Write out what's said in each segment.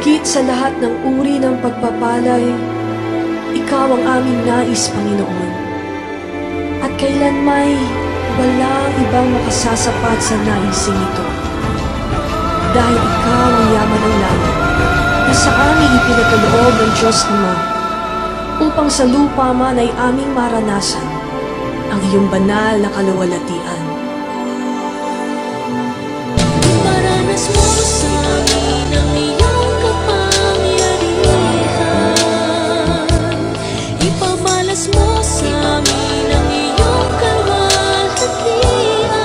Higit sa lahat ng uri ng pagpapalay, Ikaw ang aming nais, Panginoon. At kailanmay walang ibang makasasapat sa naising ito. Dahil Ikaw ang yaman ng langit, na sa aming ipinagkaloob ng Diyos Ama, upang sa lupa man ay aming maranasan ang iyong banal na kaluwalhatian. Maranas mo sa amin ang iyong kapangyarihan. Ipamalas mo sa amin ang iyong kaluwalhatian.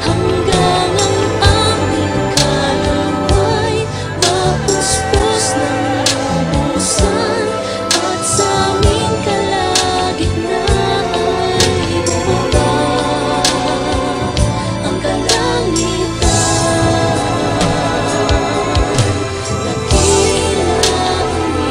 Hanggang ang aming kalamay mapuspos ng lubusan. At sa aming kalagitnaan ay bumaba ang kalangitan. Dakila ang iyong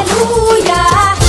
Hallelujah.